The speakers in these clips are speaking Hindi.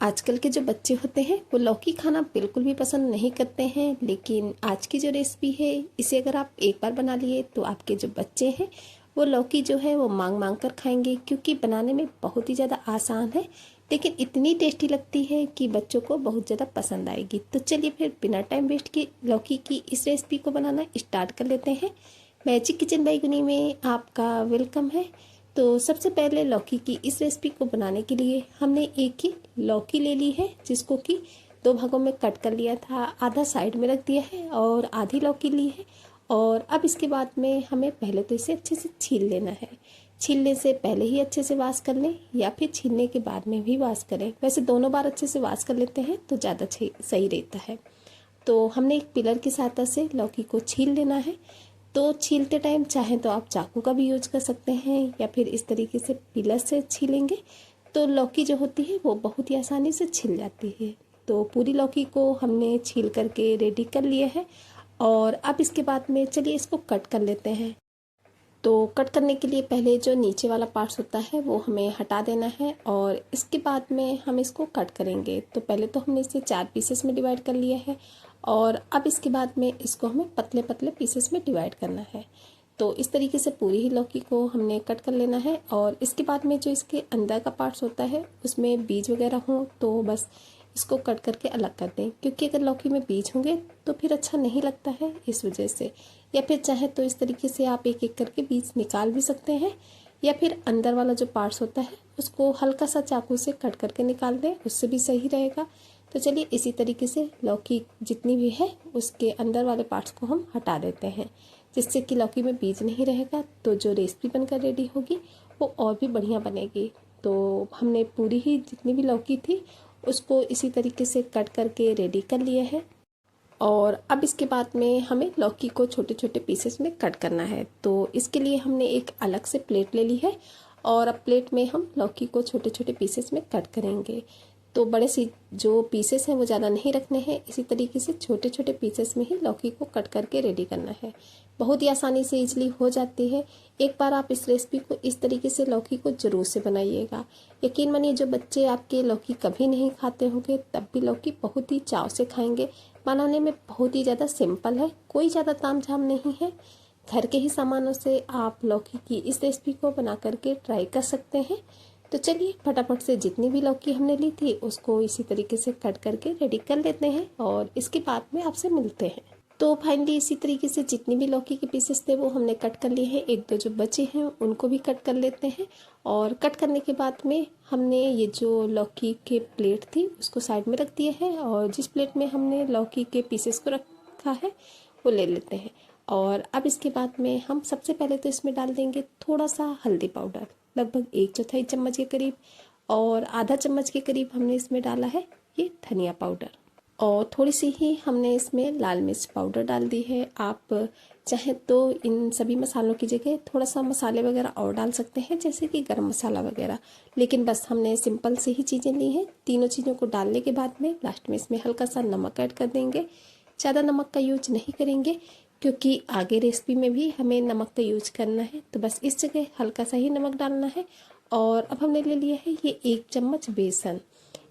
आजकल के जो बच्चे होते हैं वो लौकी खाना बिल्कुल भी पसंद नहीं करते हैं, लेकिन आज की जो रेसिपी है इसे अगर आप एक बार बना लिए तो आपके जो बच्चे हैं वो लौकी जो है वो मांग मांग कर खाएंगे, क्योंकि बनाने में बहुत ही ज़्यादा आसान है लेकिन इतनी टेस्टी लगती है कि बच्चों को बहुत ज़्यादा पसंद आएगी। तो चलिए फिर बिना टाइम वेस्ट किए लौकी की इस रेसिपी को बनाना स्टार्ट कर लेते हैं। मैजिक किचन बैगनी में आपका वेलकम है। तो सबसे पहले लौकी की इस रेसिपी को बनाने के लिए हमने एक ही लौकी ले ली है, जिसको कि दो भागों में कट कर लिया था, आधा साइड में रख दिया है और आधी लौकी ली है। और अब इसके बाद में हमें पहले तो इसे अच्छे से छील लेना है। छीलने से पहले ही अच्छे से वॉश कर लें या फिर छीलने के बाद में भी वॉश करें, वैसे दोनों बार अच्छे से वॉश कर लेते हैं तो ज़्यादा सही रहता है। तो हमने एक पिलर की सहायता से लौकी को छील लेना है। तो छीलते टाइम चाहे तो आप चाकू का भी यूज कर सकते हैं या फिर इस तरीके से पिलर से छीलेंगे तो लौकी जो होती है वो बहुत ही आसानी से छिल जाती है। तो पूरी लौकी को हमने छील करके रेडी कर लिया है और अब इसके बाद में चलिए इसको कट कर लेते हैं। तो कट करने के लिए पहले जो नीचे वाला पार्ट्स होता है वो हमें हटा देना है और इसके बाद में हम इसको कट करेंगे। तो पहले तो हमने इसे 4 पीसेस में डिवाइड कर लिया है और अब इसके बाद में इसको हमें पतले पतले पीसेस में डिवाइड करना है। तो इस तरीके से पूरी ही लौकी को हमने कट कर लेना है और इसके बाद में जो इसके अंदर का पार्ट्स होता है उसमें बीज वगैरह हो तो बस इसको कट करके अलग कर दें, क्योंकि अगर लौकी में बीज होंगे तो फिर अच्छा नहीं लगता है इस वजह से। या फिर चाहे तो इस तरीके से आप एक एक करके बीज निकाल भी सकते हैं या फिर अंदर वाला जो पार्ट्स होता है उसको हल्का सा चाकू से कट करके निकाल दें, उससे भी सही रहेगा। तो चलिए इसी तरीके से लौकी जितनी भी है उसके अंदर वाले पार्ट्स को हम हटा देते हैं, जिससे कि लौकी में बीज नहीं रहेगा। तो जो रेसिपी बनकर रेडी होगी वो और भी बढ़िया बनेगी। तो हमने पूरी ही जितनी भी लौकी थी उसको इसी तरीके से कट करके रेडी कर लिया है और अब इसके बाद में हमें लौकी को छोटे छोटे पीसेस में कट करना है। तो इसके लिए हमने एक अलग से प्लेट ले ली है और अब प्लेट में हम लौकी को छोटे छोटे पीसेस में कट करेंगे। तो बड़े सी जो पीसेस हैं वो ज़्यादा नहीं रखने हैं, इसी तरीके से छोटे छोटे पीसेस में ही लौकी को कट करके रेडी करना है। बहुत ही आसानी से इजली हो जाती है। एक बार आप इस रेसिपी को इस तरीके से लौकी को ज़रूर से बनाइएगा। यकीन मानिए जो बच्चे आपके लौकी कभी नहीं खाते होंगे तब भी लौकी बहुत ही चाव से खाएंगे। बनाने में बहुत ही ज़्यादा सिंपल है, कोई ज़्यादा तामझाम नहीं है। घर के ही सामानों से आप लौकी की इस रेसिपी को बना करके ट्राई कर सकते हैं। तो चलिए फटाफट से जितनी भी लौकी हमने ली थी उसको इसी तरीके से कट करके रेडी कर लेते हैं और इसके बाद में आपसे मिलते हैं। तो फाइनली इसी तरीके से जितनी भी लौकी के पीसेस थे वो हमने कट कर लिए हैं। एक दो जो बचे हैं उनको भी कट कर लेते हैं और कट करने के बाद में हमने ये जो लौकी के प्लेट थी उसको साइड में रख दिया है और जिस प्लेट में हमने लौकी के पीसेस को रखा है वो ले लेते हैं। और अब इसके बाद में हम सबसे पहले तो इसमें डाल देंगे थोड़ा सा हल्दी पाउडर, लगभग 1/4 चम्मच के करीब, और आधा चम्मच के करीब हमने इसमें डाला है ये धनिया पाउडर और थोड़ी सी ही हमने इसमें लाल मिर्च पाउडर डाल दी है। आप चाहे तो इन सभी मसालों की जगह थोड़ा सा मसाले वगैरह और डाल सकते हैं, जैसे कि गरम मसाला वगैरह, लेकिन बस हमने सिंपल से ही चीज़ें ली हैं। तीनों चीज़ों को डालने के बाद में लास्ट में इसमें हल्का सा नमक ऐड कर देंगे। ज़्यादा नमक का यूज नहीं करेंगे क्योंकि आगे रेसिपी में भी हमें नमक का यूज करना है, तो बस इस जगह हल्का सा ही नमक डालना है। और अब हमने ले लिया है ये 1 चम्मच बेसन।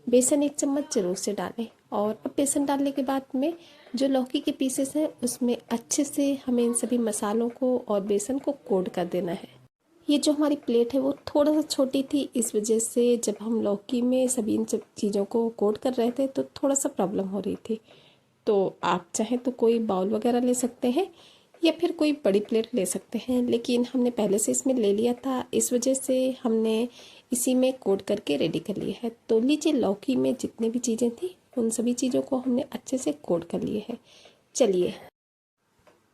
बेसन 1 चम्मच जरूर से डालें और अब बेसन डालने के बाद में जो लौकी के पीसेस हैं उसमें अच्छे से हमें इन सभी मसालों को और बेसन को कोट कर देना है। ये जो हमारी प्लेट है वो थोड़ा सा छोटी थी, इस वजह से जब हम लौकी में सभी इन सब चीज़ों को कोट कर रहे थे तो थोड़ा सा प्रॉब्लम हो रही थी। तो आप चाहें तो कोई बाउल वगैरह ले सकते हैं या फिर कोई बड़ी प्लेट ले सकते हैं, लेकिन हमने पहले से इसमें ले लिया था इस वजह से हमने इसी में कोट करके रेडी कर लिया है। तो लीजिए लौकी में जितनी भी चीज़ें थी उन सभी चीज़ों को हमने अच्छे से कोट कर लिए है। चलिए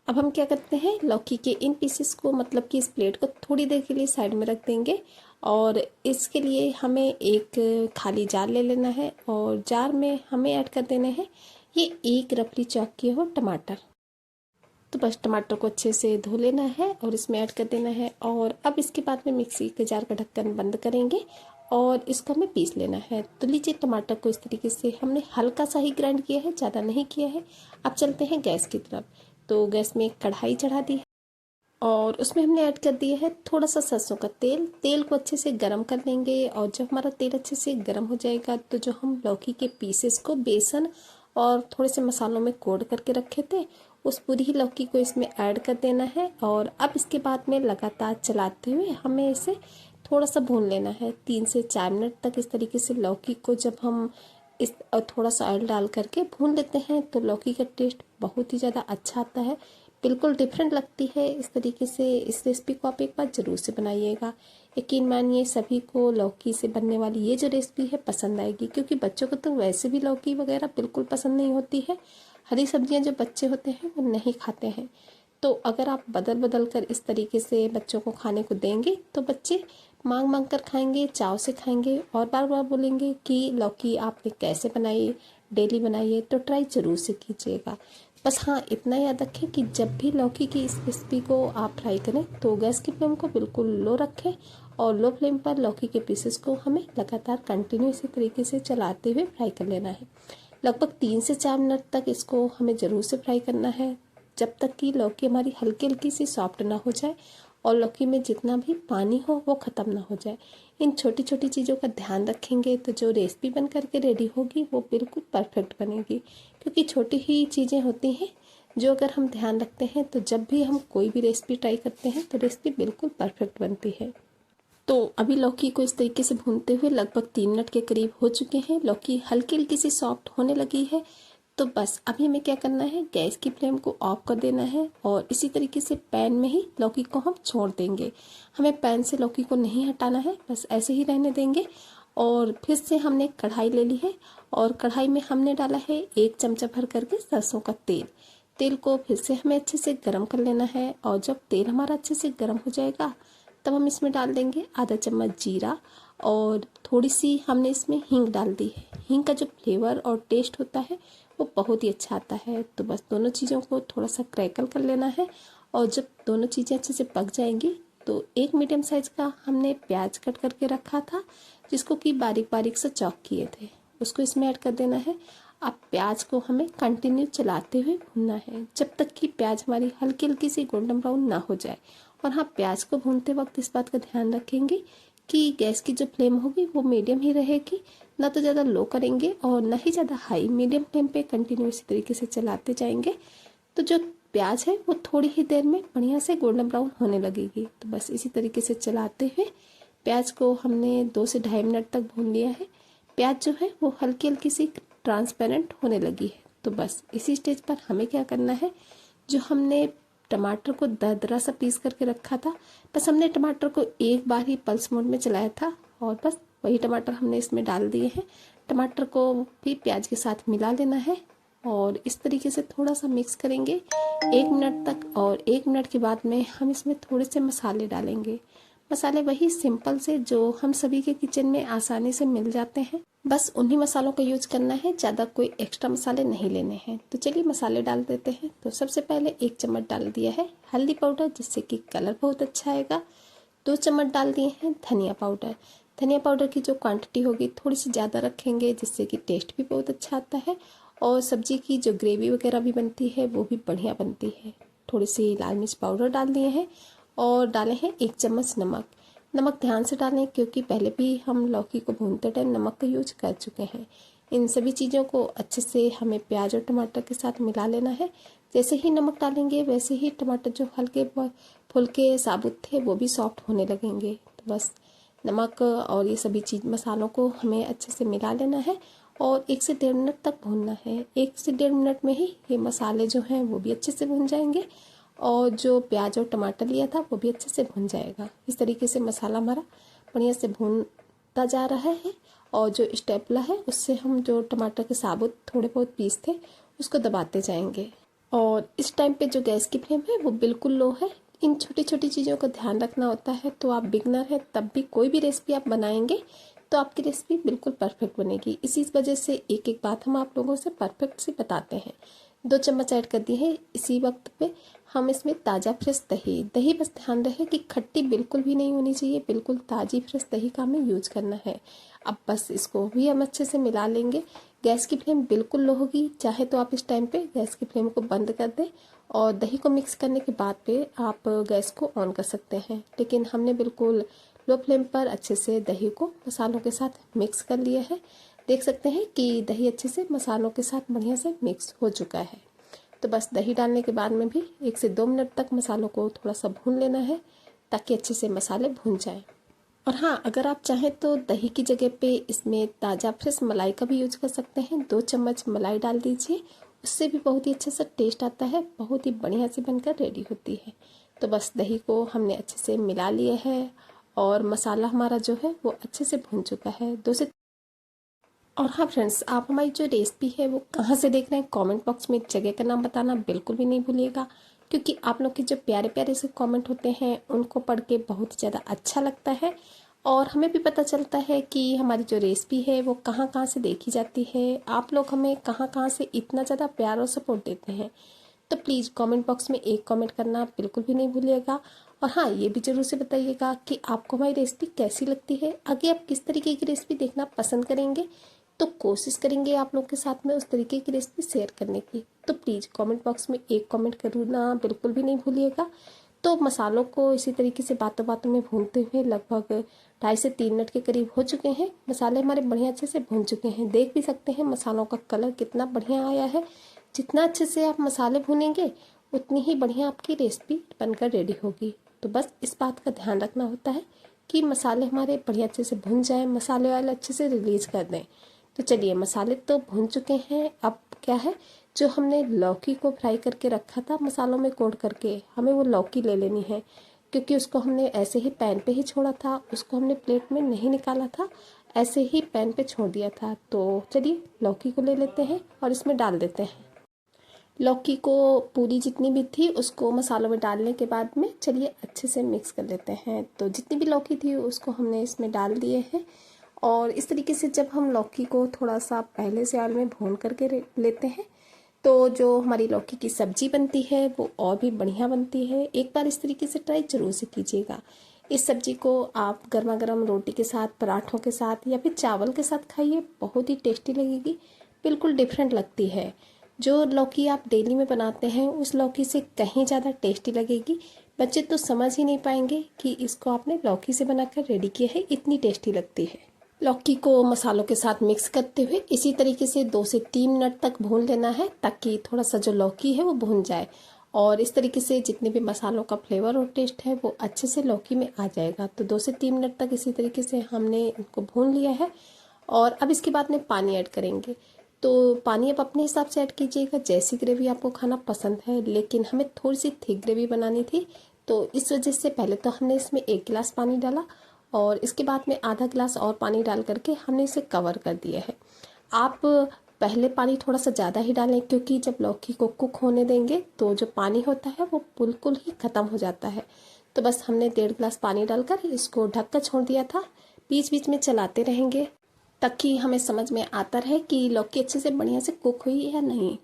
अब हम क्या करते हैं, लौकी के इन पीसेस को मतलब कि इस प्लेट को थोड़ी देर के लिए साइड में रख देंगे और इसके लिए हमें एक खाली जार ले लेना है और जार में हमें ऐड कर देने हैं ये एक रफली चॉप किए हुए टमाटर। तो बस टमाटर को अच्छे से धो लेना है और इसमें ऐड कर देना है और अब इसके बाद में मिक्सी के जार का ढक्कन बंद करेंगे और इसको हमें पीस लेना है। तो लीजिए टमाटर को इस तरीके से हमने हल्का सा ही ग्राइंड किया है, ज़्यादा नहीं किया है। अब चलते हैं गैस की तरफ। तो गैस में एक कढ़ाई चढ़ा दी है और उसमें हमने ऐड कर दिया है थोड़ा सा सरसों का तेल। तेल को अच्छे से गरम कर लेंगे और जब हमारा तेल अच्छे से गरम हो जाएगा तो जो हम लौकी के पीसेस को बेसन और थोड़े से मसालों में कोड करके रखे थे उस पूरी ही लौकी को इसमें ऐड कर देना है। और अब इसके बाद में लगातार चलाते हुए हमें इसे थोड़ा सा भून लेना है 3 से 4 मिनट तक। इस तरीके से लौकी को जब हम इस थोड़ा सा ऑयल डाल करके भून लेते हैं तो लौकी का टेस्ट बहुत ही ज़्यादा अच्छा आता है, बिल्कुल डिफरेंट लगती है। इस तरीके से इस रेसिपी को आप एक बार ज़रूर से बनाइएगा। यकीन मानिए सभी को लौकी से बनने वाली ये जो रेसिपी है पसंद आएगी, क्योंकि बच्चों को तो वैसे भी लौकी वगैरह बिल्कुल पसंद नहीं होती है। हरी सब्जियां जो बच्चे होते हैं वो नहीं खाते हैं। तो अगर आप बदल बदल कर इस तरीके से बच्चों को खाने को देंगे तो बच्चे मांग मांग कर खाएंगे, चाव से खाएंगे और बार बार बोलेंगे कि लौकी आपने कैसे बनाई, डेली बनाइए। तो ट्राई ज़रूर से कीजिएगा। बस हाँ, इतना याद रखें कि जब भी लौकी की इस रेसिपी को आप फ्राई करें तो गैस की फ्लेम को बिल्कुल लो रखें और लो फ्लेम पर लौकी के पीसेस को हमें लगातार कंटिन्यू इसी तरीके से चलाते हुए फ्राई कर लेना है। लगभग 3 से 4 मिनट तक इसको हमें ज़रूर से फ्राई करना है, जब तक कि लौकी हमारी हल्की हल्की सी सॉफ्ट ना हो जाए और लौकी में जितना भी पानी हो वो ख़त्म ना हो जाए। इन छोटी छोटी चीज़ों का ध्यान रखेंगे तो जो रेसिपी बन करके रेडी होगी वो बिल्कुल परफेक्ट बनेगी, क्योंकि छोटी ही चीज़ें होती हैं जो अगर हम ध्यान रखते हैं तो जब भी हम कोई भी रेसिपी ट्राई करते हैं तो रेसिपी बिल्कुल परफेक्ट बनती है। तो अभी लौकी को इस तरीके से भूनते हुए लगभग 3 मिनट के करीब हो चुके हैं। लौकी हल्की हल्की सी सॉफ्ट होने लगी है। तो बस अभी हमें क्या करना है, गैस की फ्लेम को ऑफ कर देना है और इसी तरीके से पैन में ही लौकी को हम छोड़ देंगे। हमें पैन से लौकी को नहीं हटाना है, बस ऐसे ही रहने देंगे। और फिर से हमने कढ़ाई ले ली है और कढ़ाई में हमने डाला है 1 चमचा भर करके सरसों का तेल। तेल को फिर से हमें अच्छे से गर्म कर लेना है और जब तेल हमारा अच्छे से गर्म हो जाएगा तब हम इसमें डाल देंगे आधा चम्मच जीरा और थोड़ी सी हमने इसमें हींग डाल दी है। हींग का जो फ्लेवर और टेस्ट होता है वो बहुत ही अच्छा आता है। तो बस दोनों चीज़ों को थोड़ा सा क्रैकल कर लेना है और जब दोनों चीज़ें अच्छे से पक जाएंगी तो एक मीडियम साइज़ का हमने प्याज कट करके रखा था, जिसको कि बारीक बारीक से चॉप किए थे, उसको इसमें ऐड कर देना है। अब प्याज को हमें कंटिन्यू चलाते हुए भूनना है जब तक कि प्याज हमारी हल्की हल्की सी गोल्डन ब्राउन ना हो जाए। और हाँ, प्याज को भूनते वक्त इस बात का ध्यान रखेंगे कि गैस की जो फ्लेम होगी वो मीडियम ही रहेगी, ना तो ज़्यादा लो करेंगे और ना ही ज़्यादा हाई। मीडियम फ्लेम पे कंटिन्यू इसी तरीके से चलाते जाएंगे तो जो प्याज है वो थोड़ी ही देर में बढ़िया से गोल्डन ब्राउन होने लगेगी। तो बस इसी तरीके से चलाते हुए प्याज को हमने 2 से ढाई मिनट तक भून लिया है। प्याज जो है वो हल्की हल्की सी ट्रांसपेरेंट होने लगी है। तो बस इसी स्टेज पर हमें क्या करना है, जो हमने टमाटर को दरदरा सा पीस करके रखा था, बस हमने टमाटर को एक बार ही पल्स मोड में चलाया था और बस वही टमाटर हमने इसमें डाल दिए हैं। टमाटर को भी प्याज के साथ मिला लेना है और इस तरीके से थोड़ा सा मिक्स करेंगे 1 मिनट तक। और 1 मिनट के बाद में हम इसमें थोड़े से मसाले डालेंगे। मसाले वही सिंपल से जो हम सभी के किचन में आसानी से मिल जाते हैं, बस उन्हीं मसालों का यूज करना है, ज़्यादा कोई एक्स्ट्रा मसाले नहीं लेने हैं। तो चलिए मसाले डाल देते हैं। तो सबसे पहले 1 चम्मच डाल दिया है हल्दी पाउडर, जिससे कि कलर बहुत अच्छा आएगा। 2 चम्मच डाल दिए हैं धनिया पाउडर। धनिया पाउडर की जो क्वांटिटी होगी थोड़ी सी ज़्यादा रखेंगे, जिससे कि टेस्ट भी बहुत अच्छा आता है और सब्जी की जो ग्रेवी वगैरह भी बनती है वो भी बढ़िया बनती है। थोड़ी सी लाल मिर्च पाउडर डाल दिए हैं और डाले हैं 1 चम्मच नमक। नमक ध्यान से डालें क्योंकि पहले भी हम लौकी को भूनते टाइम नमक का यूज कर चुके हैं। इन सभी चीज़ों को अच्छे से हमें प्याज और टमाटर के साथ मिला लेना है। जैसे ही नमक डालेंगे वैसे ही टमाटर जो हल्के फुल्के साबुत थे वो भी सॉफ्ट होने लगेंगे। तो बस नमक और ये सभी चीज़ मसालों को हमें अच्छे से मिला लेना है और 1 से 1.5 मिनट तक भूनना है। 1 से 1.5 मिनट में ही ये मसाले जो हैं वो भी अच्छे से भून जाएंगे और जो प्याज और टमाटर लिया था वो भी अच्छे से भुन जाएगा। इस तरीके से मसाला हमारा बढ़िया से भूनता जा रहा है और जो स्टेपला है उससे हम जो टमाटर के साबुत थोड़े बहुत पीस थे उसको दबाते जाएंगे। और इस टाइम पे जो गैस की फ्लेम है वो बिल्कुल लो है। इन छोटी छोटी चीज़ों का ध्यान रखना होता है। तो आप बिगनर हैं तब भी कोई भी रेसिपी आप बनाएंगे तो आपकी रेसिपी बिल्कुल परफेक्ट बनेगी। इसी वजह से एक एक बात हम आप लोगों से परफेक्ट से बताते हैं। 2 चम्मच ऐड कर दिए हैं। इसी वक्त पे हम इसमें ताज़ा फ्रेश दही बस ध्यान रहे कि खट्टी बिल्कुल भी नहीं होनी चाहिए, बिल्कुल ताज़ी फ्रेश दही का हमें यूज करना है। अब बस इसको भी हम अच्छे से मिला लेंगे। गैस की फ्लेम बिल्कुल लो होगी, चाहे तो आप इस टाइम पे गैस की फ्लेम को बंद कर दें और दही को मिक्स करने के बाद पे आप गैस को ऑन कर सकते हैं। लेकिन हमने बिल्कुल लो फ्लेम पर अच्छे से दही को मसालों के साथ मिक्स कर लिया है। देख सकते हैं कि दही अच्छे से मसालों के साथ बढ़िया से मिक्स हो चुका है। तो बस दही डालने के बाद में भी 1 से 2 मिनट तक मसालों को थोड़ा सा भून लेना है ताकि अच्छे से मसाले भून जाएं। और हाँ, अगर आप चाहें तो दही की जगह पे इसमें ताज़ा फ्रेश मलाई का भी यूज कर सकते हैं। 2 चम्मच मलाई डाल दीजिए, उससे भी बहुत ही अच्छा सा टेस्ट आता है, बहुत ही बढ़िया से बनकर रेडी होती है। तो बस दही को हमने अच्छे से मिला लिया है और मसाला हमारा जो है वो अच्छे से भून चुका है। 2 से और हाँ फ्रेंड्स, आप हमारी जो रेसिपी है वो कहाँ से देख रहे हैं, कमेंट बॉक्स में जगह का नाम बताना बिल्कुल भी नहीं भूलिएगा, क्योंकि आप लोग के जो प्यारे प्यारे से कमेंट होते हैं उनको पढ़ के बहुत ही ज़्यादा अच्छा लगता है और हमें भी पता चलता है कि हमारी जो रेसिपी है वो कहाँ कहाँ से देखी जाती है। आप लोग हमें कहाँ कहाँ से इतना ज़्यादा प्यार और सपोर्ट देते हैं। तो प्लीज़ कमेंट बॉक्स में एक कमेंट करना बिल्कुल भी नहीं भूलिएगा। और हाँ, ये भी ज़रूर से बताइएगा कि आपको हमारी रेसिपी कैसी लगती है, आगे आप किस तरीके की रेसिपी देखना पसंद करेंगे। तो कोशिश करेंगे आप लोग के साथ में उस तरीके की रेसिपी शेयर करने की। तो प्लीज़ कमेंट बॉक्स में एक कमेंट करना बिल्कुल भी नहीं भूलिएगा। तो मसालों को इसी तरीके से बातों बातों में भूनते हुए लगभग 2.5 से 3 मिनट के करीब हो चुके हैं। मसाले हमारे बढ़िया अच्छे से भून चुके हैं। देख भी सकते हैं मसालों का कलर कितना बढ़िया आया है। जितना अच्छे से आप मसाले भूनेंगे उतनी ही बढ़िया आपकी रेसिपी बनकर रेडी होगी। तो बस इस बात का ध्यान रखना होता है कि मसाले हमारे बढ़िया अच्छे से भुन जाएं, मसाले वाले अच्छे से रिलीज कर दें। तो चलिए, मसाले तो भुन चुके हैं। अब क्या है, जो हमने लौकी को फ्राई करके रखा था मसालों में कोट करके, हमें वो लौकी ले लेनी है, क्योंकि उसको हमने ऐसे ही पैन पे ही छोड़ा था, उसको हमने प्लेट में नहीं निकाला था, ऐसे ही पैन पे छोड़ दिया था। तो चलिए लौकी को ले लेते हैं और इसमें डाल देते हैं। लौकी को पूरी जितनी भी थी उसको मसालों में डालने के बाद में चलिए अच्छे से मिक्स कर लेते हैं। तो जितनी भी लौकी थी उसको हमने इसमें डाल दिए हैं और इस तरीके से जब हम लौकी को थोड़ा सा पहले से ऑयल में भून करके लेते हैं तो जो हमारी लौकी की सब्जी बनती है वो और भी बढ़िया बनती है। एक बार इस तरीके से ट्राई जरूर से कीजिएगा। इस सब्जी को आप गर्मा गर्म रोटी के साथ, पराठों के साथ या फिर चावल के साथ खाइए, बहुत ही टेस्टी लगेगी, बिल्कुल डिफरेंट लगती है। जो लौकी आप डेली में बनाते हैं उस लौकी से कहीं ज़्यादा टेस्टी लगेगी। बच्चे तो समझ ही नहीं पाएंगे कि इसको आपने लौकी से बनाकर रेडी किया है, इतनी टेस्टी लगती है। लौकी को मसालों के साथ मिक्स करते हुए इसी तरीके से 2 से 3 मिनट तक भून लेना है, ताकि थोड़ा सा जो लौकी है वो भून जाए और इस तरीके से जितने भी मसालों का फ्लेवर और टेस्ट है वो अच्छे से लौकी में आ जाएगा। तो 2 से 3 मिनट तक इसी तरीके से हमने इनको भून लिया है और अब इसके बाद में पानी ऐड करेंगे। तो पानी आप अपने हिसाब से ऐड कीजिएगा, जैसी ग्रेवी आपको खाना पसंद है, लेकिन हमें थोड़ी सी थिक ग्रेवी बनानी थी, तो इस वजह से पहले तो हमने इसमें 1 गिलास पानी डाला और इसके बाद में आधा गिलास और पानी डाल करके हमने इसे कवर कर दिया है। आप पहले पानी थोड़ा सा ज़्यादा ही डालें, क्योंकि जब लौकी को कुक होने देंगे तो जो पानी होता है वो बिल्कुल ही ख़त्म हो जाता है। तो बस हमने 1.5 गिलास पानी डालकर इसको ढक कर छोड़ दिया था। बीच बीच में चलाते रहेंगे ताकि हमें समझ में आता रहे कि लौकी अच्छे से बढ़िया से कुक हुई है या नहीं।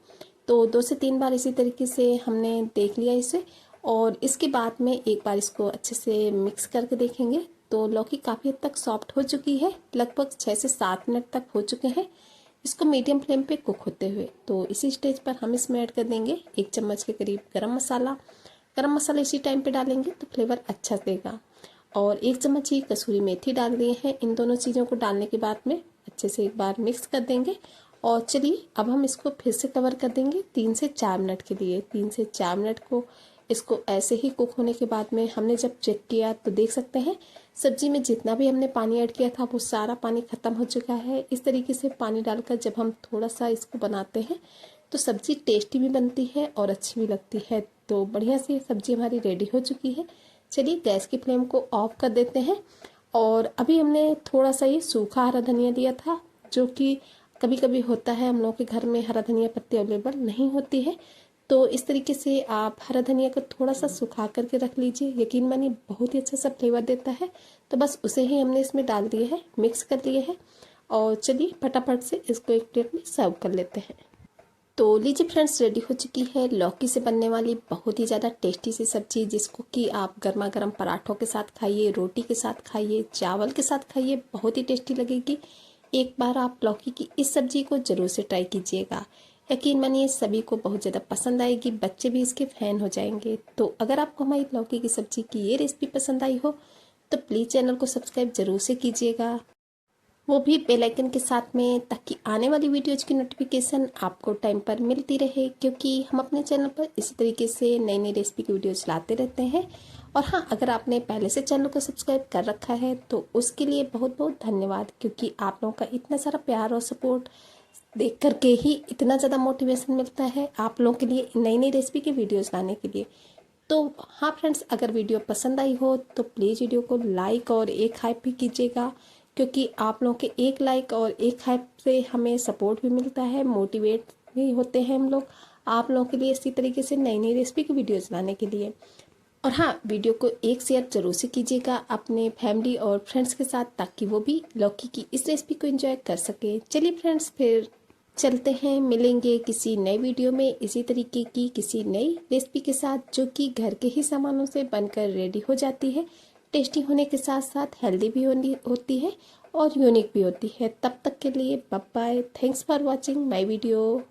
तो 2 से 3 बार इसी तरीके से हमने देख लिया इसे और इसके बाद में एक बार इसको अच्छे से मिक्स करके देखेंगे। तो लौकी काफ़ी हद तक सॉफ्ट हो चुकी है, लगभग 6 से 7 मिनट तक हो चुके हैं इसको मीडियम फ्लेम पे कुक होते हुए। तो इसी स्टेज पर हम इसमें ऐड कर देंगे 1 चम्मच के करीब गरम मसाला। गरम मसाला इसी टाइम पे डालेंगे तो फ्लेवर अच्छा देगा और 1 चम्मच ही कसूरी मेथी डाल दिए हैं। इन दोनों चीज़ों को डालने के बाद में अच्छे से एक बार मिक्स कर देंगे और चलिए अब हम इसको फिर से कवर कर देंगे 3 से 4 मिनट के लिए। 3 से 4 मिनट को इसको ऐसे ही कुक होने के बाद में हमने जब चेक किया तो देख सकते हैं सब्जी में जितना भी हमने पानी ऐड किया था वो सारा पानी ख़त्म हो चुका है। इस तरीके से पानी डालकर जब हम थोड़ा सा इसको बनाते हैं तो सब्जी टेस्टी भी बनती है और अच्छी भी लगती है। तो बढ़िया से सब्जी हमारी रेडी हो चुकी है। चलिए गैस की फ्लेम को ऑफ कर देते हैं और अभी हमने थोड़ा सा ये सूखा हरा धनिया दिया था, जो कि कभी कभी होता है हम लोग के घर में हरा धनिया पत्ती अवेलेबल नहीं होती है। तो इस तरीके से आप हरा धनिया को थोड़ा सा सुखा करके रख लीजिए, यकीन मानिए बहुत ही अच्छा सा फ्लेवर देता है। तो बस उसे ही हमने इसमें डाल दिए है, मिक्स कर लिए हैं और चलिए फटाफट से इसको एक प्लेट में सर्व कर लेते हैं। तो लीजिए फ्रेंड्स, रेडी हो चुकी है लौकी से बनने वाली बहुत ही ज़्यादा टेस्टी सी सब्जी, जिसको कि आप गर्मा गर्म पराठों के साथ खाइए, रोटी के साथ खाइए, चावल के साथ खाइए, बहुत ही टेस्टी लगेगी। एक बार आप लौकी की इस सब्जी को ज़रूर से ट्राई कीजिएगा। यकीन मानिए सभी को बहुत ज़्यादा पसंद आएगी, बच्चे भी इसके फ़ैन हो जाएंगे। तो अगर आपको हमारी लौकी की सब्जी की ये रेसिपी पसंद आई हो तो प्लीज़ चैनल को सब्सक्राइब ज़रूर से कीजिएगा, वो भी बेल आइकन के साथ में, ताकि आने वाली वीडियोज़ की नोटिफिकेशन आपको टाइम पर मिलती रहे, क्योंकि हम अपने चैनल पर इसी तरीके से नई नई रेसिपी की वीडियोज़ लाते रहते हैं। और हाँ, अगर आपने पहले से चैनल को सब्सक्राइब कर रखा है तो उसके लिए बहुत बहुत धन्यवाद, क्योंकि आप लोगों का इतना सारा प्यार और सपोर्ट देख करके ही इतना ज़्यादा मोटिवेशन मिलता है आप लोगों के लिए नई नई रेसिपी की वीडियोज़ लाने के लिए। तो हाँ फ्रेंड्स, अगर वीडियो पसंद आई हो तो प्लीज़ वीडियो को लाइक और एक हाइप भी कीजिएगा, क्योंकि आप लोगों के एक लाइक और एक हाइप से हमें सपोर्ट भी मिलता है, मोटिवेट भी होते हैं हम लोग आप लोगों के लिए इसी तरीके से नई नई रेसिपी की वीडियोज़ लाने के लिए। और हाँ, वीडियो को एक शेयर जरूर से कीजिएगा अपने फैमिली और फ्रेंड्स के साथ, ताकि वो भी लौकी की इस रेसिपी को एंजॉय कर सके। चलिए फ्रेंड्स, फिर चलते हैं, मिलेंगे किसी नए वीडियो में इसी तरीके की किसी नई रेसिपी के साथ, जो कि घर के ही सामानों से बनकर रेडी हो जाती है, टेस्टी होने के साथ साथ हेल्दी भी होती है और यूनिक भी होती है। तब तक के लिए bye bye, thanks for watching my video.